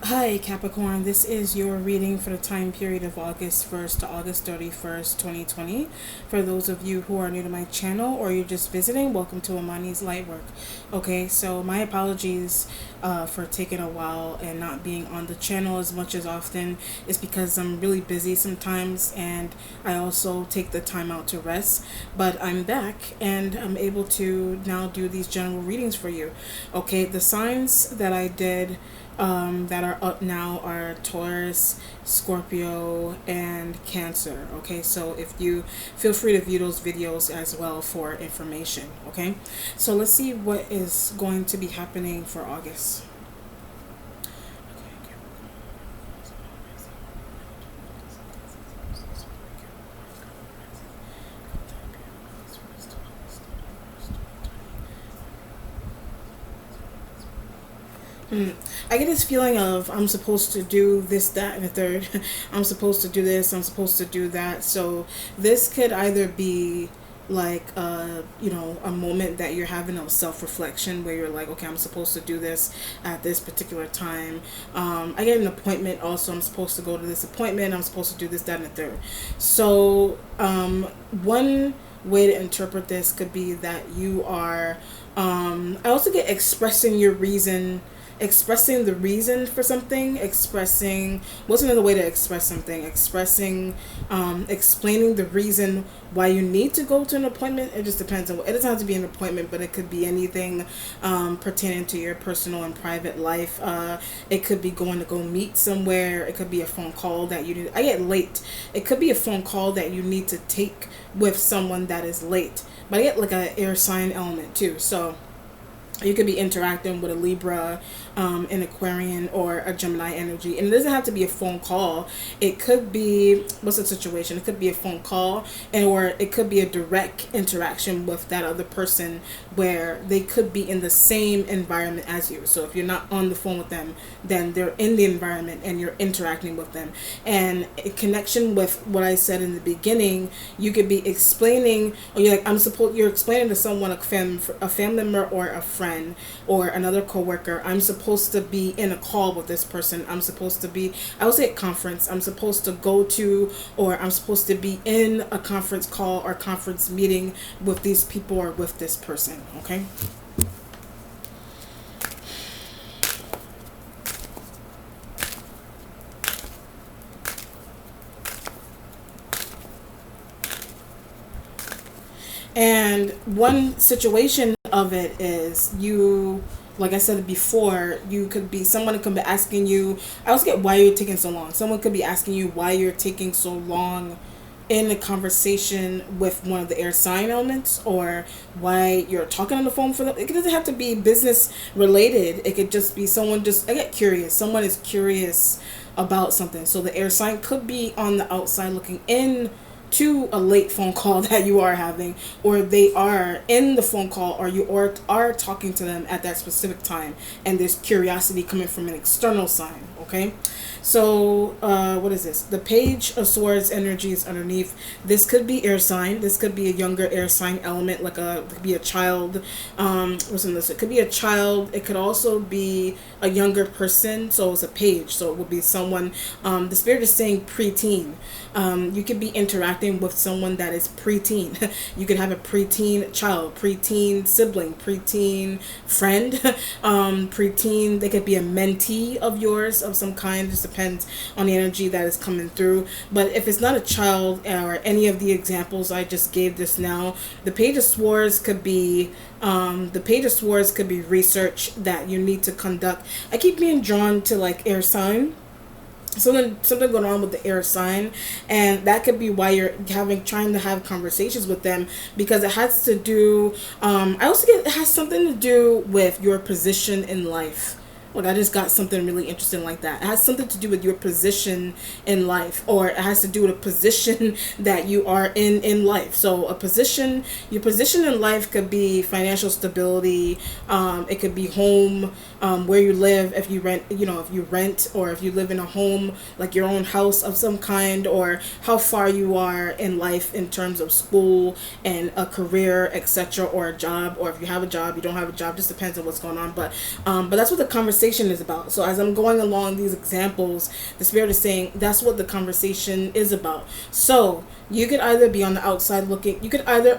Hi Capricorn, this is your reading for the time period of August 1st to August 31st, 2020. For those of you who are new to my channel or you're just visiting, welcome to Amani's Lightwork. Okay, so my apologies for taking a while and not being on the channel as much as often. Is because I'm really busy sometimes and I also take the time out to rest. But I'm back and I'm able to now do these general readings for you. Okay, the signs that I did that are up now are Taurus, Scorpio, and Cancer. Okay, so if you feel free to view those videos as well for information. Okay, so let's see what is going to be happening for August. I get this feeling of I'm supposed to do this, that, and the third. I'm supposed to do this. I'm supposed to do that. So this could either be like a moment that you're having of self-reflection where you're like, okay, I'm supposed to do this at this particular time. I get an appointment also. I'm supposed to go to this appointment. I'm supposed to do this, that, and the third. So one way to interpret this could be that you are I also get expressing the reason for something, expressing what's another way to express something, explaining the reason why you need to go to an appointment. It just depends on, it doesn't have to be an appointment, but it could be anything pertaining to your personal and private life. It could be going to go meet somewhere. It could be a phone call that you need. I get late. It could be a phone call that you need to take with someone that is late, but I get like an air sign element too. So you could be interacting with a Libra, an Aquarian, or a Gemini energy. And it doesn't have to be a phone call. It could be, what's the situation? It could be a phone call, and or it could be a direct interaction with that other person where they could be in the same environment as you. So if you're not on the phone with them, then they're in the environment and you're interacting with them. And in connection with what I said in the beginning, you could be explaining, or you're like, you're explaining to someone, a family member or a friend or another coworker, I'm supposed to be in a call with this person. I'm supposed to be, I would say, at conference. I'm supposed to go to, or I'm supposed to be in a conference call or conference meeting with these people or with this person. Okay. And one situation of it is you, like I said before, you could be, someone could be asking you, I always get why you're taking so long. Someone could be asking you why you're taking so long in a conversation with one of the air sign elements, or why you're talking on the phone for them. It doesn't have to be business related. It could just be someone just, I get curious. Someone is curious about something. So the air sign could be on the outside looking in to a late phone call that you are having, or they are in the phone call, or you are talking to them at that specific time, and there's curiosity coming from an external sign. Okay, so what is this? The Page of Swords energy is underneath. This could be air sign. This could be a younger air sign element, like it could be a child. What's in this? It could be a child. It could also be a younger person. So it's a page. So it would be someone. The spirit is saying preteen. You could be interacting with someone that is preteen. You could have a preteen child, preteen sibling, preteen friend, preteen. They could be a mentee of yours of some kind. It just depends on the energy that is coming through. But if it's not a child or any of the examples I just gave this now, the Page of Swords could be research that you need to conduct. I keep being drawn to like air sign, something going on with the air sign, and that could be why you're trying to have conversations with them, because it has to do I also get it has something to do with your position in life. Like, I just got something really interesting like that. It has something to do with your position in life, or it has to do with a position that you are in life. So your position in life could be financial stability. It could be home, where you live, if you rent, if you rent, or if you live in a home, like your own house of some kind, or how far you are in life in terms of school and a career, etc., or a job, or if you have a job, you don't have a job, just depends on what's going on. But that's what the conversation conversation is about. So as I'm going along these examples, the spirit is saying that's what the conversation is about. So you could either be on the outside looking, you could either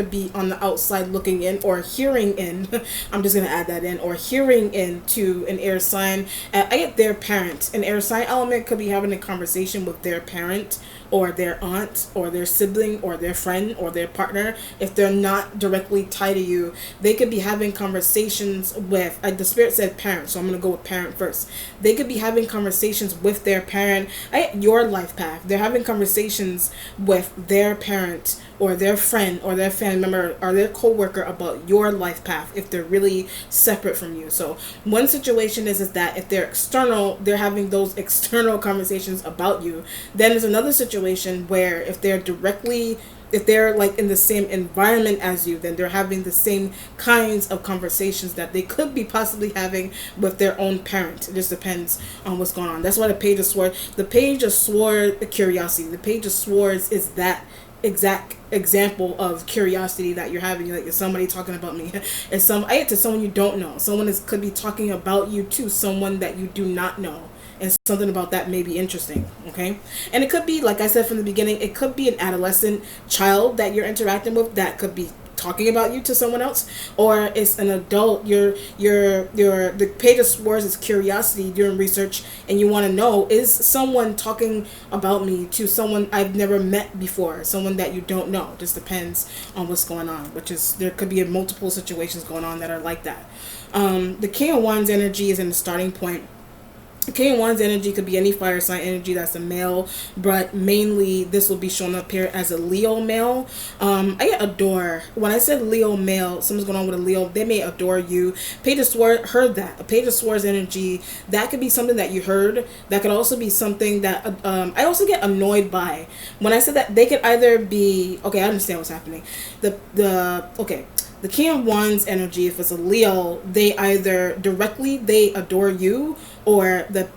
be on the outside looking in or hearing in. I'm just gonna add that in, or hearing into an air sign. I get their parent. An air sign element could be having a conversation with their parent or their aunt or their sibling or their friend or their partner. If they're not directly tied to you, they could be having conversations with, the spirit said parent, so I'm going to go with parent first. They could be having conversations with their parent. Your life path. They're having conversations with their parent or their friend or their family member or their coworker about your life path if they're really separate from you. So one situation is that if they're external, they're having those external conversations about you. Then there's another situation where if they're like in the same environment as you, then they're having the same kinds of conversations that they could be possibly having with their own parent. It just depends on what's going on. That's why the Page of Swords, curiosity. The Page of Swords is that exact example of curiosity that you're having. Like, is somebody talking about me? Is to someone you don't know. Someone could be talking about you to someone that you do not know. And something about that may be interesting, okay? And it could be, like I said from the beginning, it could be an adolescent child that you're interacting with that could be talking about you to someone else, or it's an adult. The Page of Swords is curiosity, doing research, and you want to know, is someone talking about me to someone I've never met before, someone that you don't know. Just depends on what's going on, there could be multiple situations going on that are like that. The King of Wands energy is in the starting point. King of Wands energy could be any fire sign energy that's a male, but mainly this will be shown up here as a Leo male. I adore. When I said Leo male, something's going on with a Leo, they may adore you. Page of Swords, heard that. A Page of Swords energy, that could be something that you heard. That could also be something that I also get annoyed by. When I said that, they could either be, okay, I understand what's happening. The King of Wands energy, if it's a Leo, they either directly they adore you, or the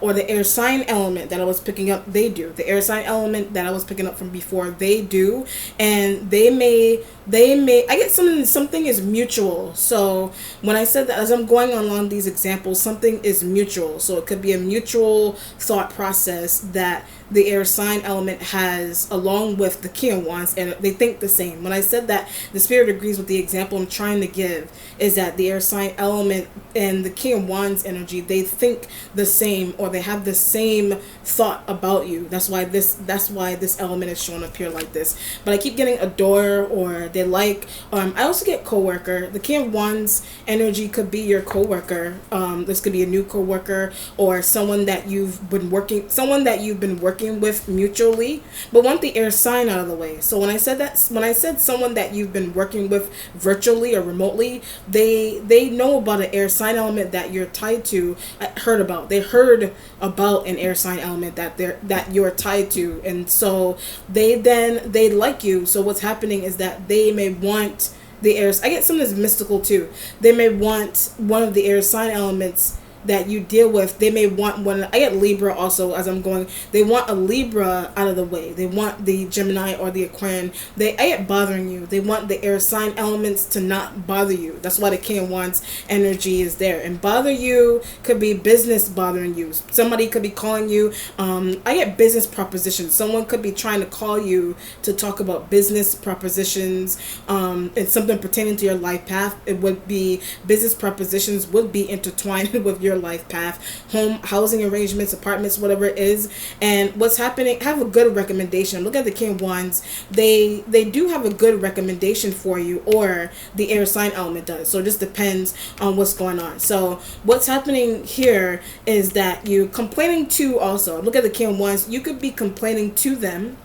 or the air sign element that I was picking up, they do. The air sign element that I was picking up from before, they do. And they may I get something is mutual. So when I said that, as I'm going along these examples, something is mutual. So it could be a mutual thought process that the air sign element has along with the King of Wands, and they think the same. When I said that, the spirit agrees with the example I'm trying to give, is that the air sign element and the King of Wands energy, they think the same, or they have the same thought about you. That's why this element is shown up here like this. But I keep getting adore, or they like. I also get coworker. The King of Wands energy could be your coworker. This could be a new coworker, or someone that you've been working with mutually, but want the air sign out of the way. So when I said someone that you've been working with virtually or remotely, they know about an air sign element that you're tied to. They heard about an air sign element that you're tied to, and so they like you. So what's happening is that they may want the air. I get something that's mystical too. They may want one of the air sign elements that you deal with. They may want one. I get Libra also as I'm going. They want a Libra out of the way. They want the Gemini or the Aquarian. I get bothering you. They want the air sign elements to not bother you. That's why the King of Wands energy is there. And bother you could be business bothering you. Somebody could be calling you. I get business propositions. Someone could be trying to call you to talk about business propositions. And something pertaining to your life path. It would be business propositions would be intertwined with your life path, housing arrangements, apartments, whatever it is. And what's happening, have a good recommendation. Look at the King of Wands. They do have a good recommendation for you, or the air sign element does. So it just depends on what's going on. So what's happening here is that you complaining to, also look at the King of Wands, you could be complaining to them.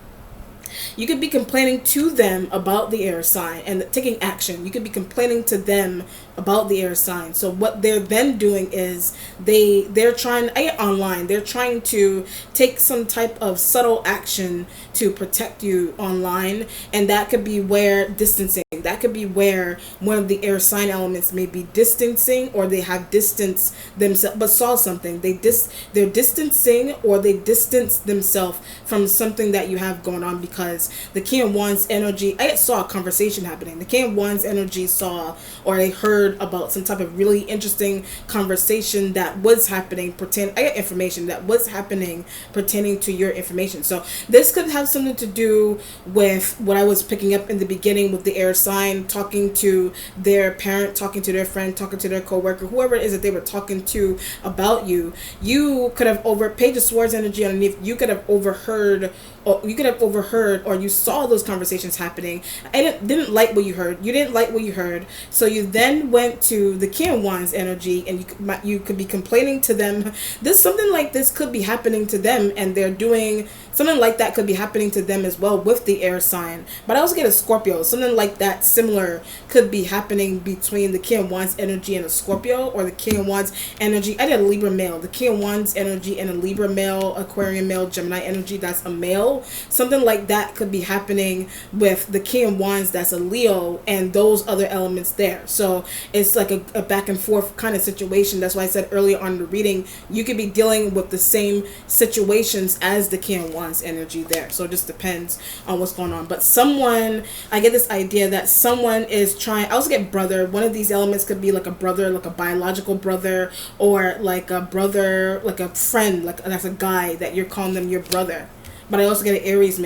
You could be complaining to them about the air sign and taking action. You could be complaining to them about the air sign. So what they're then doing is they're trying online. They're trying to take some type of subtle action to protect you online, and that could be where distancing. That could be where one of the air sign elements may be distancing, or they have distanced themselves, but saw something. They're distancing, or they distance themselves from something that you have going on, because the King of Wands energy, I saw a conversation happening. The King of Wands energy saw, or they heard overheard about some type of really interesting conversation that was happening. I get information that was happening pertaining to your information. So this could have something to do with what I was picking up in the beginning with the air sign talking to their parent, talking to their friend, talking to their coworker, whoever it is that they were talking to about you. You could have Page of Swords energy underneath. You could have overheard, or you saw those conversations happening. I didn't like what you heard. You didn't like what you heard, so you then went to the King of Wands energy, and you could be complaining to them. Something like this could be happening to them, and they're doing something like that could be happening to them as well with the air sign. But I also get a Scorpio. Something like that similar could be happening between the King of Wands energy and a Scorpio, or the King of Wands energy. I did a Libra male. The King of Wands energy and a Libra male, Aquarian male, Gemini energy, that's a male. Something like that could be happening with the King of Wands, that's a Leo, and those other elements there. So it's like a back and forth kind of situation. That's why I said earlier on in the reading, you could be dealing with the same situations as the King of Wands energy there. So it just depends on what's going on. But I get this idea that someone is trying. I also get brother. One of these elements could be like a brother, like a biological brother, or like a brother, like a friend, like that's a guy that you're calling them your brother. But I also get an Aries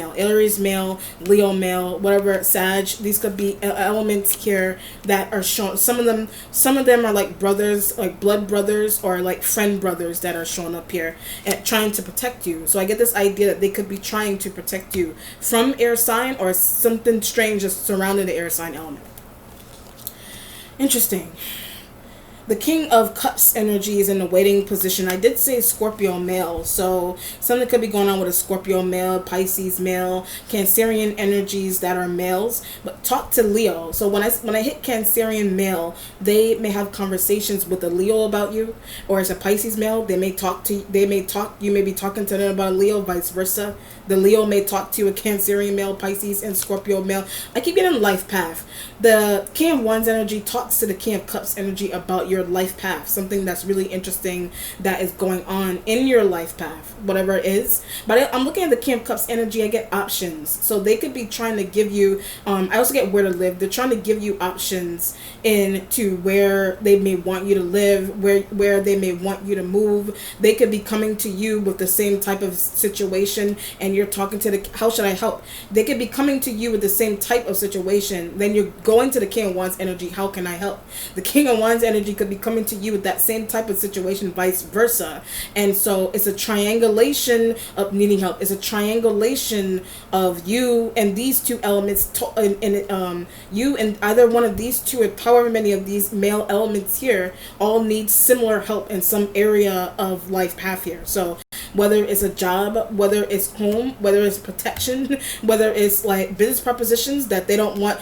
male, Leo male, whatever, Sag. These could be elements here that are shown. Some of them are like brothers, like blood brothers, or like friend brothers that are showing up here and trying to protect you. So I get this idea that they could be trying to protect you from air sign, or something strange just surrounding the air sign element. Interesting. The King of Cups energy is in the waiting position. I did say Scorpio male, so something could be going on with a Scorpio male, Pisces male, Cancerian energies that are males. But talk to Leo. So when I hit Cancerian male, they may have conversations with a Leo about you, or as a Pisces male, you may be talking to them about a Leo, vice versa. The Leo may talk to a Cancerian male, Pisces, and Scorpio male. I keep getting life path. The King of Wands energy talks to the King of Cups energy about your life path, something that's really interesting that is going on in your life path, whatever it is. But I'm looking at the King of Cups energy. I get options, so they could be trying to give you I also get where to live. They're trying to give you options into where they may want you to live, where they may want you to move. They could be coming to you with the same type of situation, and you're talking to how should I help? They could be coming to you with the same type of situation. Then you're going to the King of Wands energy. How can I help? The King of Wands energy could be coming to you with that same type of situation, vice versa. And so it's a triangulation of needing help. It's a triangulation of you and these two elements, you and either one of these two, or however many of these male elements here, all need similar help in some area of life path here. So whether it's a job, whether it's home, whether it's protection, whether it's like business propositions that they don't want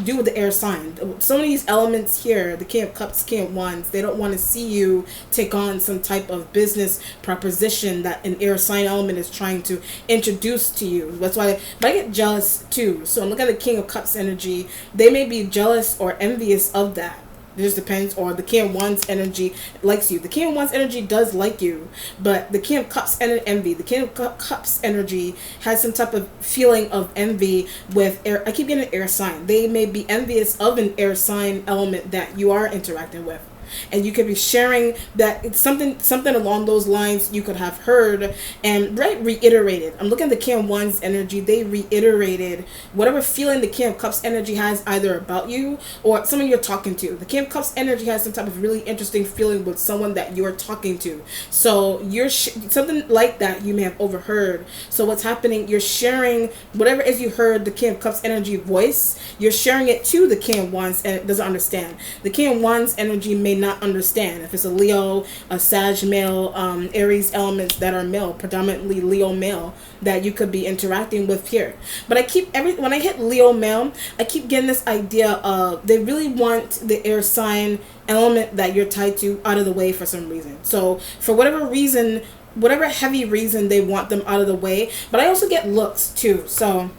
do with the air sign. Some of these elements here, the King of Cups, King of Wands, they don't want to see you take on some type of business proposition that an air sign element is trying to introduce to you. That's why I get jealous too. So look at the King of Cups energy. They may be jealous or envious of that. It just depends. Or the King of Wands energy likes you. The King of Wands energy does like you, but the King of Cups and envy. The King of Cups energy has some type of feeling of envy with air. I keep getting air sign. They may be envious of an air sign element that you are interacting with. And you could be sharing that it's something along those lines you could have heard and reiterated. I'm looking at the King of Wands energy. They reiterated whatever feeling the King of Cups energy has either about you or someone you're talking to. The King of Cups energy has some type of really interesting feeling with someone that you're talking to. So you're something like that you may have overheard. So what's happening, you're sharing whatever it is you heard the King of Cups energy voice, you're sharing it to the King of Wands, and it doesn't understand. The King of Wands energy may not understand. If it's a Leo, a Sag male, Aries elements that are male, predominantly Leo male, that you could be interacting with here. But when I hit Leo male, I keep getting this idea of they really want the air sign element that you're tied to out of the way for some reason. So for whatever reason, whatever heavy reason, they want them out of the way. But I also get looks too. So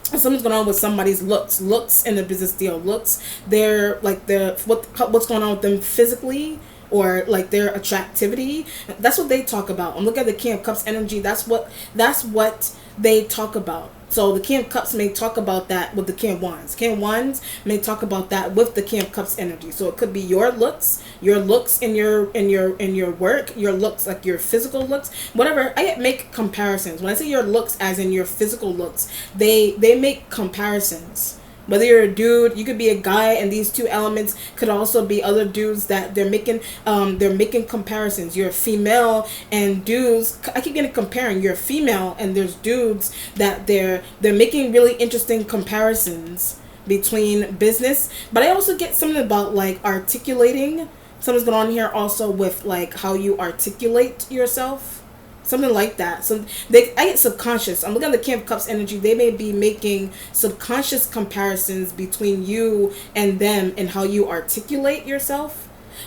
something's going on with somebody's looks in the business deal. Looks, they're like what's going on with them physically, or like their attractivity. That's what they talk about. I'm looking at the King of Cups energy. That's what they talk about. So the King of Cups may talk about that with the King of Wands. King of Wands may talk about that with the King of Cups energy. So it could be your looks in your work, your looks, like your physical looks, whatever. I make comparisons. When I say your looks, as in your physical looks, they make comparisons. Whether you're a dude, you could be a guy, and these two elements could also be other dudes that they're making comparisons. You're a female, and dudes, I keep getting comparing. You're a female, and there's dudes that they're making really interesting comparisons between business. But I also get something about like articulating. Something's going on here also with like how you articulate yourself. Something like that. So I get subconscious. I'm looking at the King of Cups energy. They may be making subconscious comparisons between you and them and how you articulate yourself.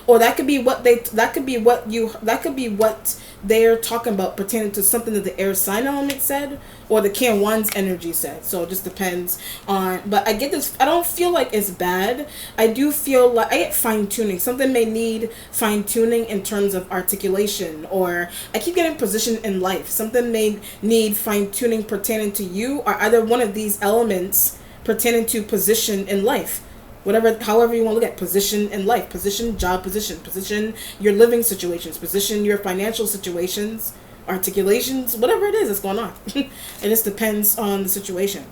Or that could be what they're talking about pertaining to something that the air sign element said, or the King of Wands energy said. So it just depends on, but I get this, I don't feel like it's bad. I do feel like I get fine tuning. Something may need fine tuning in terms of articulation, or I keep getting position in life. Something may need fine tuning pertaining to you, or either one of these elements pertaining to position in life. Whatever, however you want to look at position in life, position, job position, your living situations, position, your financial situations, articulations, whatever it is that's going on. It just depends on the situation.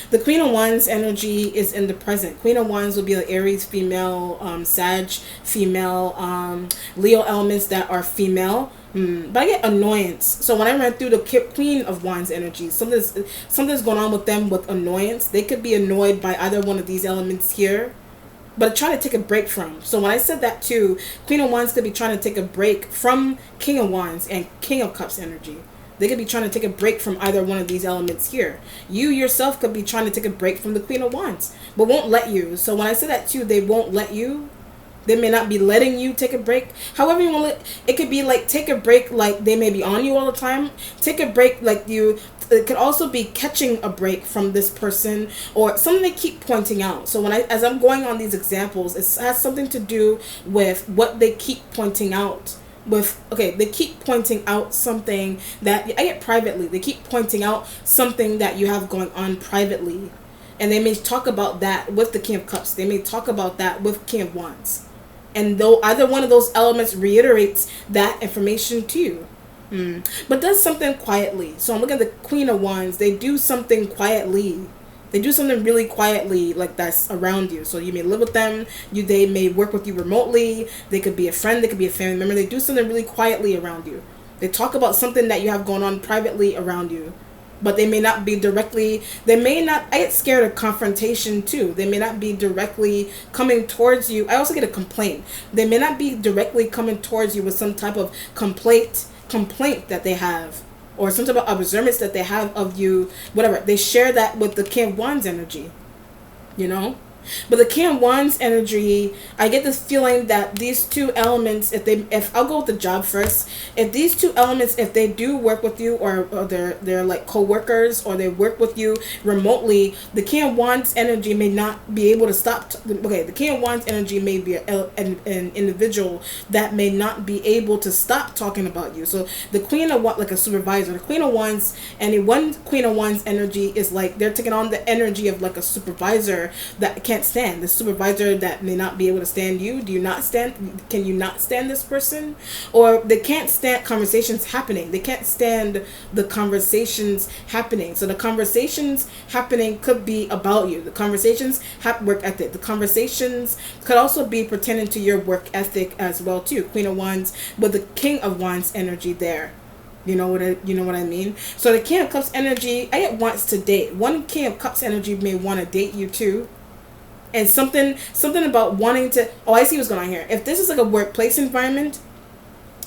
The Queen of Wands energy is in the present. Queen of Wands will be like Aries female, Sag female, Leo elements that are female. But I get annoyance. So when I ran through the Queen of Wands energy, something's going on with them with annoyance. They could be annoyed by either one of these elements here, but trying to take a break from. So when I said that too, Queen of Wands could be trying to take a break from King of Wands and King of Cups energy. They could be trying to take a break from either one of these elements here. You yourself could be trying to take a break from the Queen of Wands, but won't let you. So when I said that too, they won't let you. They may not be letting you take a break. However you want it could be like take a break, like they may be on you all the time. Take a break like you. It could also be catching a break from this person or something they keep pointing out. So as I'm going on these examples, it has something to do with what they keep pointing out. They keep pointing out something that I get privately. They keep pointing out something that you have going on privately. And they may talk about that with the King of Cups. They may talk about that with King of Wands. And though either one of those elements reiterates that information to you. But does something quietly. So I'm looking at the Queen of Wands. They do something quietly. They do something really quietly, like that's around you. So you may live with them. They may work with you remotely. They could be a friend. They could be a family member. They do something really quietly around you. They talk about something that you have going on privately around you. But they may not be directly, I get scared of confrontation too. They may not be directly coming towards you. I also get a complaint. They may not be directly coming towards you with some type of complaint that they have, or some type of observance that they have of you, whatever. They share that with the King of Wands energy, But the King of Wands energy, I get this feeling that these two elements, if I'll go with the job first, if these two elements, if they do work with you, or they're like co-workers, or they work with you remotely, the King of Wands energy may not be able to stop. The King of Wands energy may be an individual that may not be able to stop talking about you. So the Queen of Wands, like a supervisor, the Queen of Wands, and one Queen of Wands energy is like they're taking on the energy of like a supervisor that can't stand. The supervisor that may not be able to stand you. Can you not stand this person? Or they can't stand conversations happening. They can't stand the conversations happening. So the conversations happening could be about you. The conversations have work ethic. The conversations could also be pertaining to your work ethic as well too. Queen of Wands with the King of Wands energy there. You know what I mean? So the King of Cups energy, I get wants to date. One King of Cups energy may want to date you too. And something about wanting to, I see what's going on here. If this is like a workplace environment,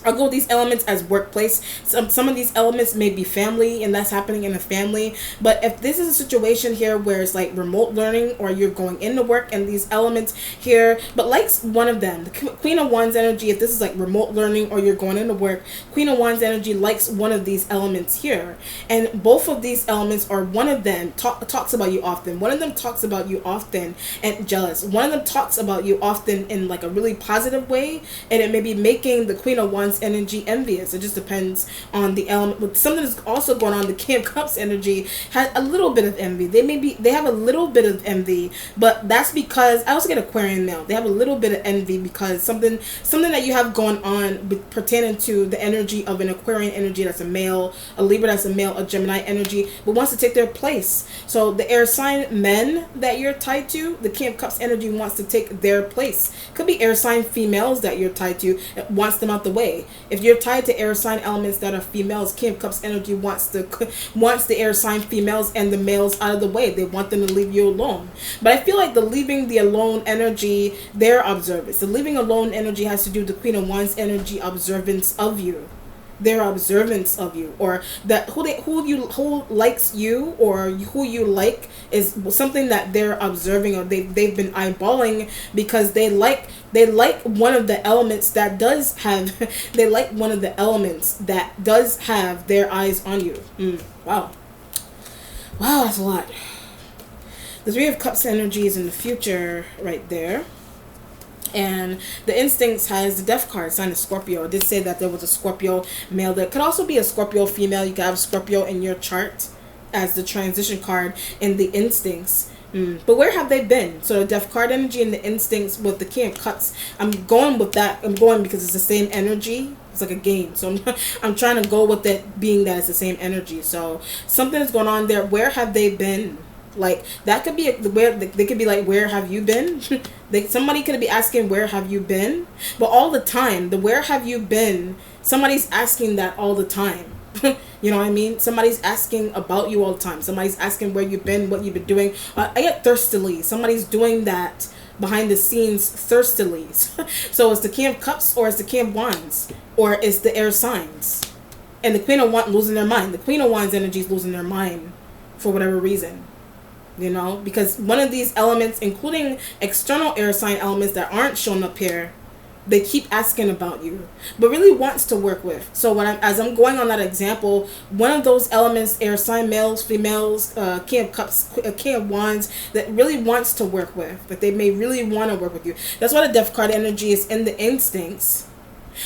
I'll go with these elements as workplace. Some of these elements may be family, and that's happening in a family. But if this is a situation here where it's like remote learning, or you're going into work, and these elements here, but likes one of them, the Queen of Wands energy, if this is like remote learning or you're going into work, Queen of Wands energy likes one of these elements here. And both of these elements, or one of them talks about you often. One of them talks about you often and jealous. One of them talks about you often in like a really positive way, and it may be making the Queen of Wands Wands energy envious. It just depends on the element. But something that's also going on. The King of Cups energy has a little bit of envy. They have a little bit of envy, but that's because I also get Aquarian male. They have a little bit of envy because something that you have going on pertaining to the energy of an Aquarian energy that's a male, a Libra that's a male, a Gemini energy, but wants to take their place. So the air sign men that you're tied to, the King of Cups energy wants to take their place. Could be air sign females that you're tied to, it wants them out the way. If you're tied to air sign elements that are females, King of Cups energy wants the air sign females and the males out of the way. They want them to leave you alone. But I feel like the leaving the alone energy, their observance. The leaving alone energy has to do with the Queen of Wands energy observance of you. Their observance of you, or that who likes you, or who you like is something that they're observing, or they've been eyeballing because they like one of the elements that does have they like one of the elements that does have their eyes on you. Wow, that's a lot. The Three of Cups energy is in the future right there. And the Instincts has the Death card, sign of Scorpio. I did say that there was a Scorpio male. There could also be a Scorpio female. You could have Scorpio in your chart as the transition card in the Instincts. But where have they been? So the Death card energy and the Instincts with the King of Cups. I'm going with that. I'm going because it's the same energy. It's like a game. So I'm trying to go with it being that it's the same energy. So something is going on there. Where have they been? Like that could be where they could be like, where have you been? Somebody could be asking, where have you been? But all the time, the where have you been, somebody's asking that all the time. You know what I mean? Somebody's asking about you all the time. Somebody's asking where you've been, what you've been doing. I get thirstily. Somebody's doing that behind the scenes thirstily. So it's the King of Cups, or it's the King of Wands, or it's the air signs. And the Queen of Wands losing their mind. The Queen of Wands energy is losing their mind for whatever reason. You know, because one of these elements, including external air sign elements that aren't shown up here, they keep asking about you, but really wants to work with. So as I'm going on that example, one of those elements, air sign males, females, King of Cups, King of Wands, that really wants to work with, that they may really want to work with you. That's why the Death card energy is in the Instincts.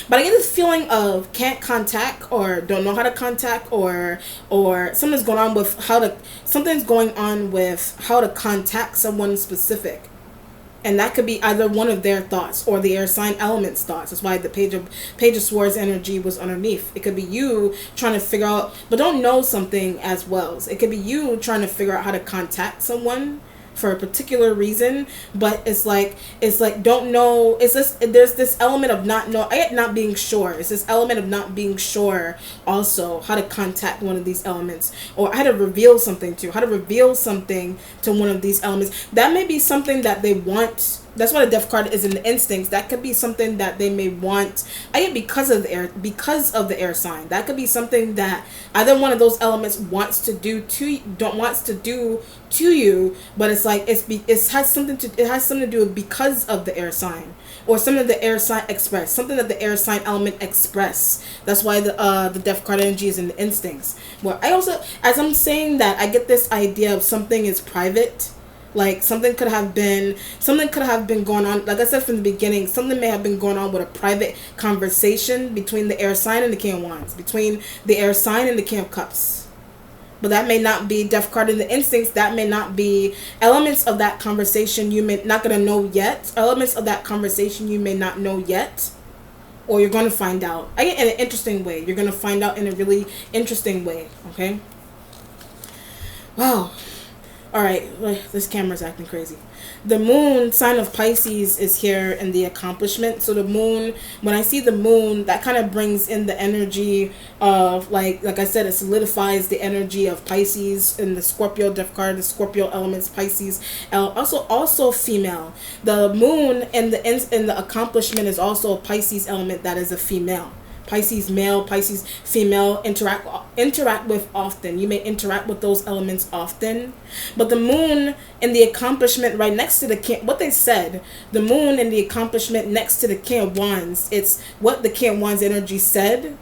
But I get this feeling of can't contact, or don't know how to contact, or something's going on with how to contact someone specific. And that could be either one of their thoughts or the air sign element's thoughts. That's why the Page of Swords energy was underneath. It could be you trying to figure out, but don't know something as well. It could be you trying to figure out how to contact someone for a particular reason, but it's like don't know. There's this element of not being sure. It's this element of not being sure also how to contact one of these elements, or how to reveal something to one of these elements. That may be something that they want. That's why the Death card is in the Instincts. That could be something that they may want. Because of the air sign. That could be something that either one of those elements wants to do to you, but it's like it has something to do with because of the air sign, or something that the air sign express, something that the air sign element express. That's why the Death card energy is in the Instincts. Well, I also, as I'm saying that, I get this idea of something is private. Like something could have been going on. Like I said from the beginning, something may have been going on with a private conversation between the air sign and the King of Wands, between the air sign and the King of Cups. But that may not be Death card in the Instincts. That may not be elements of that conversation. You may not gonna know yet. Elements of that conversation you may not know yet, or you're going to find out in an interesting way. You're going to find out in a really interesting way. Okay. Wow. All right, this camera's acting crazy. The moon, sign of Pisces, is here in the accomplishment. So the moon, when I see the moon, that kind of brings in the energy of, like I said, it solidifies the energy of Pisces in the Scorpio Death card, the Scorpio elements, Pisces. Also female. The moon in the accomplishment is also a Pisces element that is a female. Pisces male, Pisces female, interact with often. You may interact with those elements often. But the moon in the accomplishment right next to the king, what they said, the moon in the accomplishment next to the King of Wands, it's what the King of Wands energy said,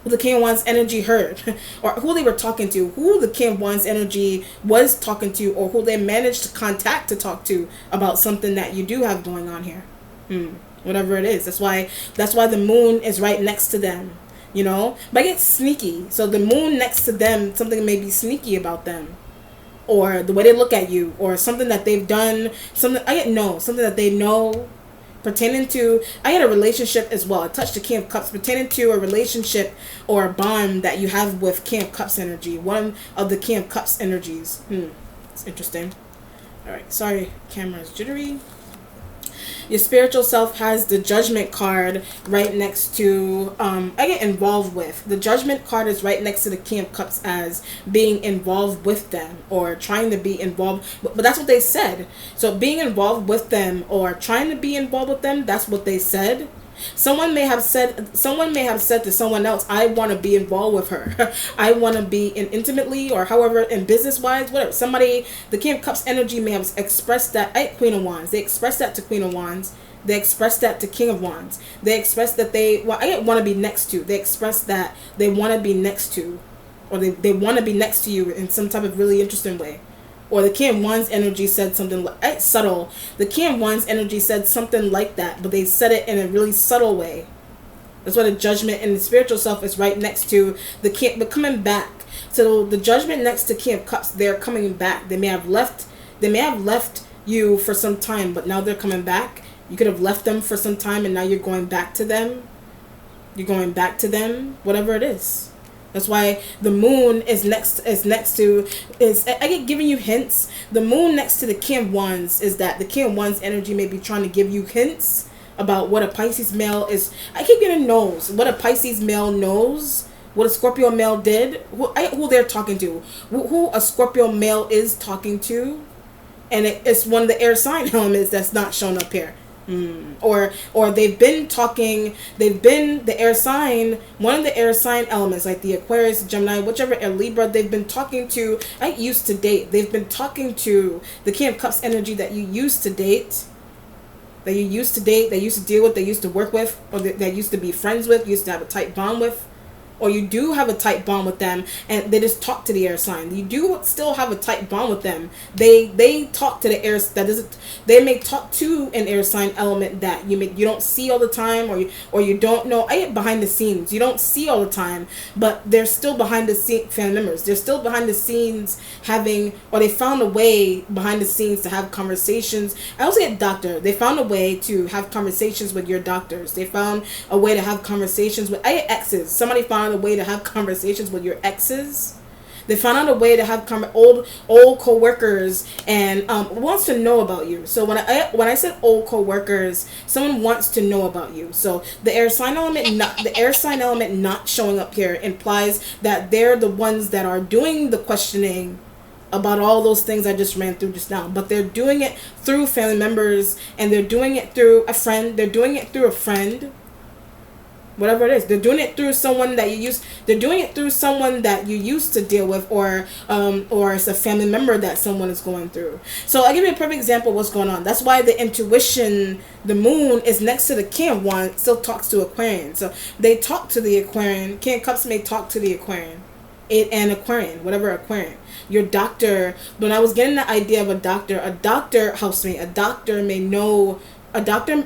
what the King of Wands energy heard, or who they were talking to, who the King of Wands energy was talking to, or who they managed to contact to talk to about something that you do have going on here. whatever it is. That's why the moon is right next to them, but I get sneaky. So the moon next to them, something may be sneaky about them, or the way they look at you, or something that they've done, something that they know pertaining to. I had a relationship as well. I touched the King of Cups pertaining to a relationship or a bond that you have with King of Cups energy, one of the King of Cups energies. It's interesting. All right, sorry, camera's jittery. Your spiritual self has the Judgment card right next to, I get involved with. The Judgment card is right next to the King of Cups as being involved with them or trying to be involved. But that's what they said. So being involved with them or trying to be involved with them, that's what they said. Someone may have said to someone else, I want to be involved with her. I want to be intimately or however, in business wise, whatever. The King of Cups energy may have expressed that at Queen of Wands. They expressed that to Queen of Wands. They expressed that to King of Wands. They expressed that I want to be next to. They expressed that they want to be next to, or they want to be next to you in some type of really interesting way. Or the King of Wands energy said something subtle. The King of Wands energy said something like that, but they said it in a really subtle way. That's why the Judgment and the spiritual self is right next to the King, but coming back. So the Judgment next to King of Cups, they're coming back. They may have left you for some time, but now they're coming back. You could have left them for some time, and now you're going back to them. Whatever it is. That's why the moon is I get giving you hints. The moon next to the King of Wands is that the King of Wands energy may be trying to give you hints about what a Pisces male is. I keep getting knows. What a Pisces male knows. What a Scorpio male did. Who they're talking to. Who a Scorpio male is talking to. And it's one of the air sign elements that's not shown up here. Or they've been the air sign, one of the air sign elements, like the Aquarius, Gemini, whichever, air Libra, they've been talking to, they've been talking to the King of Cups energy that you used to date, that used to deal with, that used to work with, or that used to be friends with, used to have a tight bond with. Or you do have a tight bond with them, and they just talk to the air sign. You do still have a tight bond with them. They talk to the air. They may talk to an air sign element that you don't see all the time, or you don't know. I get behind the scenes. You don't see all the time, but they're still behind the scene family members. They're still behind the scenes they found a way behind the scenes to have conversations. I also get doctor. They found a way to have conversations with your doctors. They found a way to have conversations with exes. Somebody found a way to have conversations with your exes. They found out a way to have old co-workers and wants to know about you. So when I said old co-workers, someone wants to know about you. So the air sign element not showing up here implies that they're the ones that are doing the questioning about all those things I just ran through just now. But they're doing it through family members, and they're doing it through a friend. They're doing it through a friend. Whatever it is, they're doing it through someone that you used. They're doing it through someone that you used to deal with, or it's a family member that someone is going through. So I'll give you a perfect example of what's going on. That's why the intuition, the moon is next to the King of Wands, still talks to Aquarian. So they talk to the Aquarian. King of Cups may talk to the Aquarian, whatever Aquarian. Your doctor. When I was getting the idea of a doctor housemate, a doctor may know.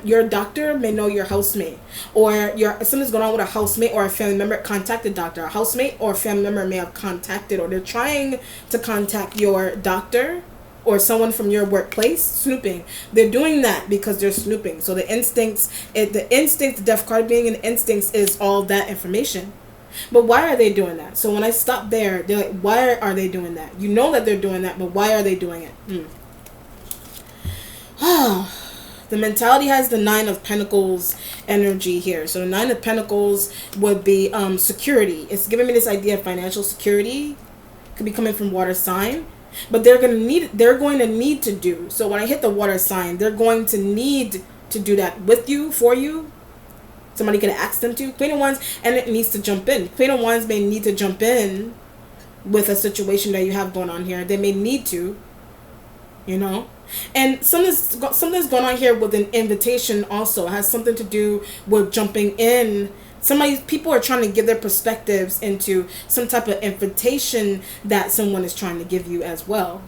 Your doctor may know your housemate, or something's going on with a housemate or a family member. Contact the doctor. A housemate or a family member may have contacted, or they're trying to contact your doctor or someone from your workplace. Snooping. They're doing that because they're snooping. So the death card being an instincts is all that information. But why are they doing that? So when I stop there, they're like, why are they doing that? You know that they're doing that, but why are they doing it? The mentality has the Nine of Pentacles energy here. So the Nine of Pentacles would be security. It's giving me this idea of financial security. Could be coming from water sign. But they're going to need to do. So when I hit the water sign, they're going to need to do that with you, for you. Somebody could ask them to. Queen of Wands, and it needs to jump in. Queen of Wands may need to jump in with a situation that you have going on here. They may need to, And something's going on here with an invitation also. It has something to do with jumping in. People are trying to give their perspectives into some type of invitation that someone is trying to give you as well.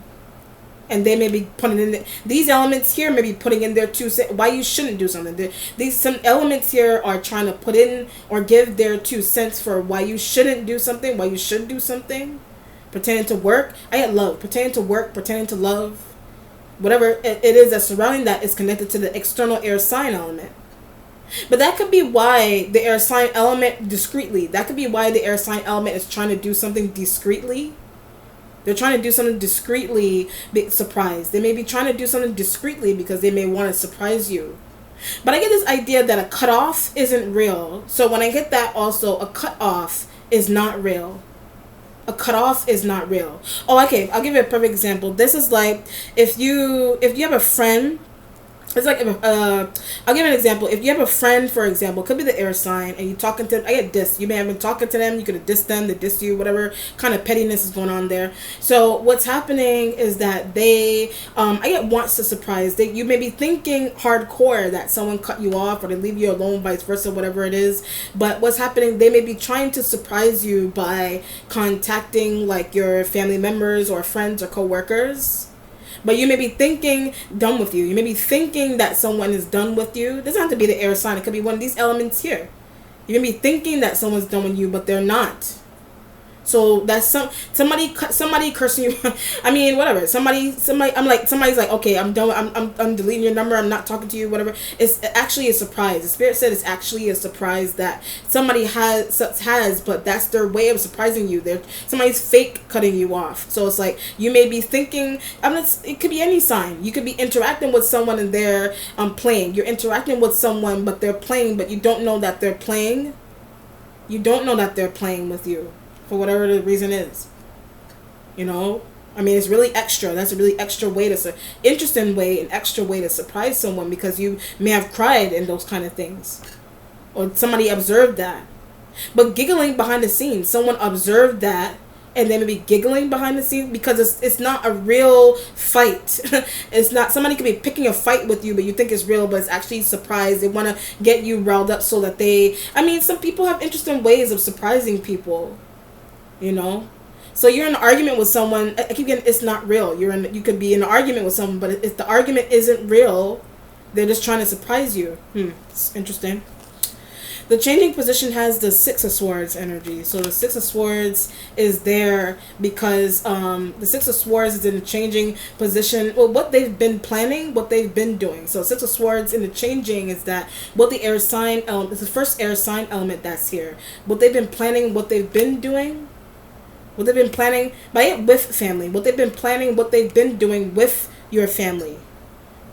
and they may be putting in these elements here, may be putting in their why you shouldn't do something. These some elements here are trying to put in or give their 2 cents for why you shouldn't do something, why you should do something. Pretending to work, I get love. Pretending to work, pretending to love, whatever it is that's surrounding that is connected to the external air sign element. But that could be why the air sign element discreetly. That could be why the air sign element is trying to do something discreetly. They're trying to do something discreetly, be surprised. They may be trying to do something discreetly because they may want to surprise you. But I get this idea that a cutoff isn't real. So when I get that also, a cutoff is not real. A cutoff is not real. Oh, okay. I'll give you a perfect example. This is like if you have a friend. It's like I'll give an example. If you have a friend, for example, it could be the air sign, and you talking to them. I get dissed. You may have been talking to them. You could have dissed them. They dissed you. Whatever kind of pettiness is going on there. So what's happening is that they, I get wants to surprise. You may be thinking hardcore that someone cut you off or they leave you alone, vice versa, whatever it is. But what's happening? They may be trying to surprise you by contacting like your family members or friends or coworkers. But you may be thinking done with you. You may be thinking that someone is done with you. It doesn't have to be the air sign. It could be one of these elements here. You may be thinking that someone's done with you, but they're not. So that's somebody cursing you. I mean, whatever. Somebody's like, okay, I'm done. I'm deleting your number. I'm not talking to you. Whatever. It's actually a surprise. The spirit said it's actually a surprise that somebody has, but that's their way of surprising you. Somebody's fake cutting you off. So it's like you may be thinking. It could be any sign. You could be interacting with someone and they're playing. You're interacting with someone, but they're playing, but you don't know that they're playing. You don't know that they're playing with you. For whatever the reason is, you know, I mean, it's really extra. That's a really extra way an extra way to surprise someone because you may have cried in those kind of things, or somebody observed that. But giggling behind the scenes, someone observed that, and they may be giggling behind the scenes because it's not a real fight. It's not. Somebody could be picking a fight with you, but you think it's real, but it's actually surprise. They want to get you riled up so that some people have interesting ways of surprising people. You know, so you're in an argument with someone. I keep getting it's not real. You could be in an argument with someone, but if the argument isn't real, they're just trying to surprise you. It's interesting. The changing position has the 6 of Swords energy. So the 6 of Swords is there because the 6 of Swords is in a changing position. Well, what they've been planning, what they've been doing. So 6 of Swords in the changing is that what the air sign element is the first air sign element that's here. What they've been planning, what they've been doing. What they've been planning with family. What they've been planning, what they've been doing with your family.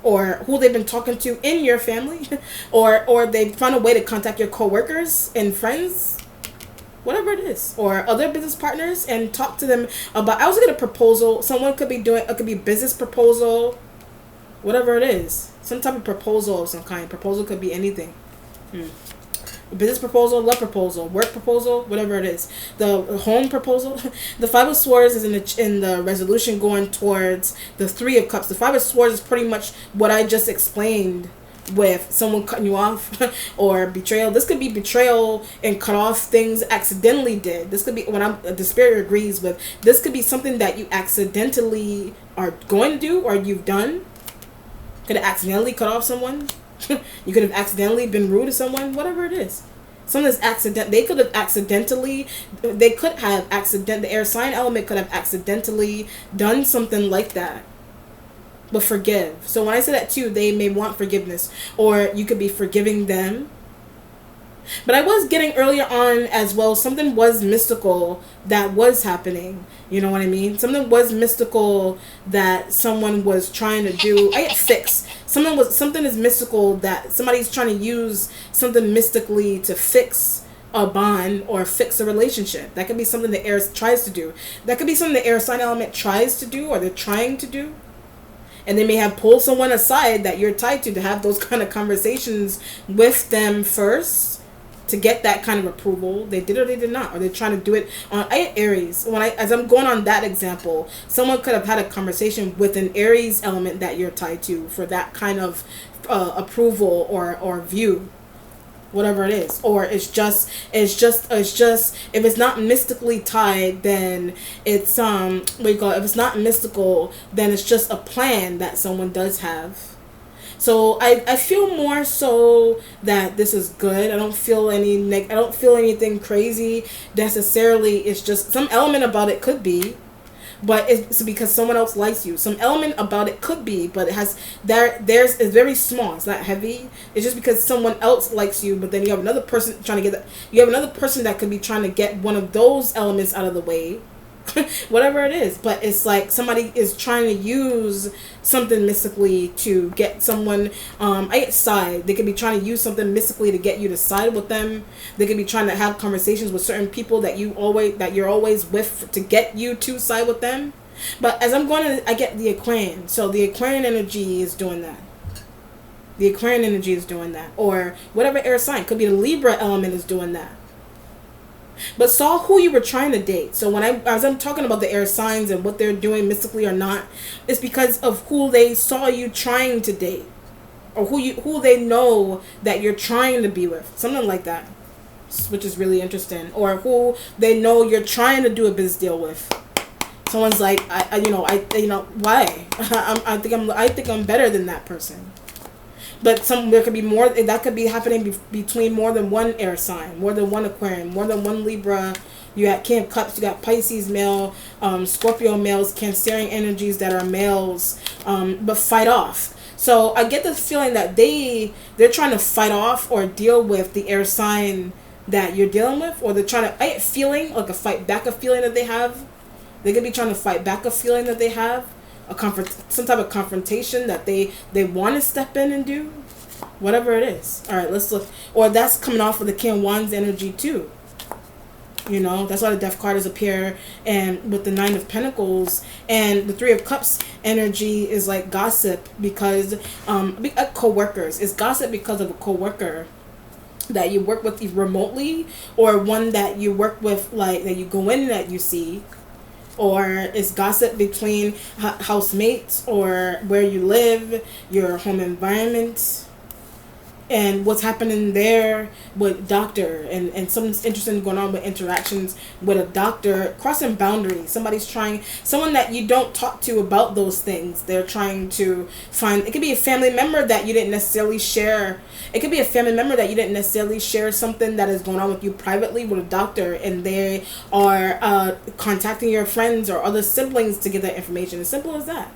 Or who they've been talking to in your family. or they found a way to contact your coworkers and friends. Whatever it is. Or other business partners and talk to them about. I was get a proposal. Someone could be doing, it could be business proposal. Whatever it is. Some type of proposal of some kind. Proposal could be anything. Business proposal, love proposal, work proposal, whatever it is. The home proposal. The 5 of Swords is in the resolution going towards the 3 of Cups. The 5 of Swords is pretty much what I just explained with someone cutting you off or betrayal. This could be betrayal and cut off things accidentally did. This could be the spirit agrees with. This could be something that you accidentally are going to do or you've done. Could have accidentally cut off someone. You could have accidentally been rude to someone, whatever it is. Something's accident. The air sign element could have accidentally done something like that. But forgive. So when I say that too, they may want forgiveness. Or you could be forgiving them. But I was getting earlier on as well, something was mystical that was happening. You know what I mean? Something was mystical that someone was trying to do. I get fixed. Something is mystical that somebody's trying to use something mystically to fix a bond or fix a relationship. That could be something the air tries to do. That could be something the air sign element tries to do or they're trying to do. And they may have pulled someone aside that you're tied to have those kind of conversations with them first. To get that kind of approval. They did or they did not, or they're trying to do it on Aries. As I'm going on that example, someone could have had a conversation with an Aries element that you're tied to for that kind of approval or view. whatever it is. Or it's just if it's not mystically tied, then it's what do you call it, if it's not mystical, then it's just a plan that someone does have. So I feel more so that this is good. I don't feel I don't feel anything crazy necessarily. It's just some element about it could be, but it's because someone else likes you. Some element about it could be, but it has there's it's very small. It's not heavy. It's just because someone else likes you, but then you have another person trying to get that. You have another person that could be trying to get one of those elements out of the way. Whatever it is, but it's like somebody is trying to use something mystically to get someone side. They could be trying to use something mystically to get you to side with them. They could be trying to have conversations with certain people that you're always with to get you to side with them. But as I get the Aquarian. So the Aquarian energy is doing that. The Aquarian energy is doing that, or whatever air sign, could be the Libra element is doing that. But saw who you were trying to date. So as I'm talking about the air signs and what they're doing mystically or not, it's because of who they saw you trying to date, or who they know that you're trying to be with, something like that, which is really interesting. Or who they know you're trying to do a business deal with. Someone's like, why? I think I'm better than that person. But there could be more that could be happening between more than one air sign, more than one Aquarian, more than one Libra. You got King of Cups, you got Pisces male, Scorpio males, Cancerian energies that are males, but fight off. So I get this feeling that they're trying to fight off or deal with the air sign that you're dealing with, or they're trying to feeling like a fight back a feeling that they have. They could be trying to fight back a feeling that they have. Some type of confrontation that they want to step in and do, whatever it is. All right, let's look. Or that's coming off of the King of Wands energy too. That's why the Death card is up here, and with the Nine of Pentacles and the Three of Cups energy is like gossip because co-workers. It's gossip because of a co-worker that you work with remotely, or one that you work with, like that you go in that you see. Or it's gossip between housemates, or where you live, your home environment, and what's happening there with doctor, and something's interesting going on with interactions with a doctor, crossing boundaries. Someone that you don't talk to about those things. They're trying to find, it could be a family member that you didn't necessarily share. It could be a family member that you didn't necessarily share something that is going on with you privately with a doctor, and they are contacting your friends or other siblings to get that information. As simple as that.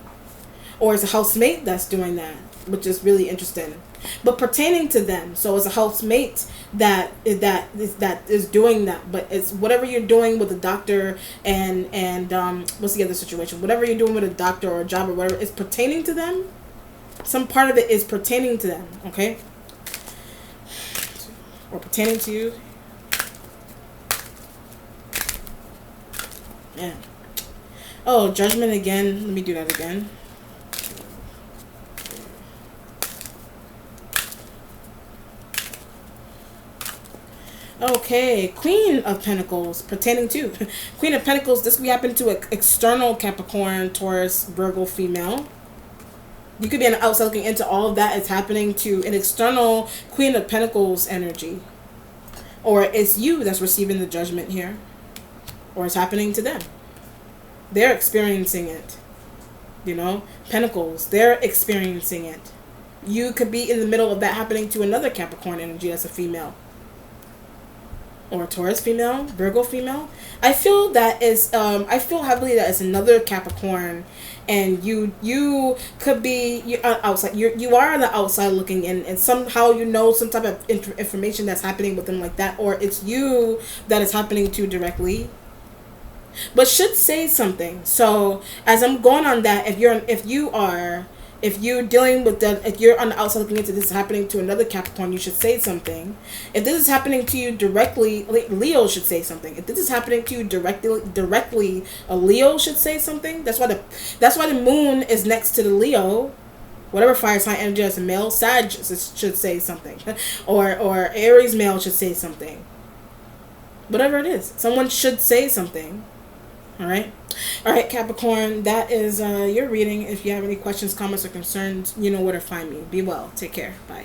Or it's a housemate that's doing that, which is really interesting. But pertaining to them, so it's a housemate that is doing that. But it's whatever you're doing with a doctor and what's the other situation? Whatever you're doing with a doctor or a job or whatever, is pertaining to them. Some part of it is pertaining to them, okay? Or pertaining to you. Yeah. Oh, Judgment again. Let me do that again. Okay, Queen of Pentacles, pertaining to Queen of Pentacles. This could be happening to an external Capricorn, Taurus, Virgo female. You could be on the outside looking into all of that. It's happening to an external Queen of Pentacles energy. Or it's you that's receiving the judgment here. Or it's happening to them. They're experiencing it. Pentacles, they're experiencing it. You could be in the middle of that happening to another Capricorn energy that's a female. Or Taurus female, Virgo female. I feel that is I feel heavily that it's another Capricorn, and you could be outside. You are on the outside looking in, and somehow some type of information that's happening with them like that, or it's you that is happening to directly. But should say something. So as I'm going on that, if you're dealing with that, if you're on the outside looking into this happening to another Capricorn, you should say something. If this is happening to you directly, Leo should say something. If this is happening to you directly, a Leo should say something. That's why the moon is next to the Leo. Whatever fire sign energy as a male, Sag should say something, or Aries male should say something. Whatever it is, someone should say something. All right, Capricorn, that is your reading. If you have any questions, comments, or concerns, you know where to find me. Be well. Take care. Bye.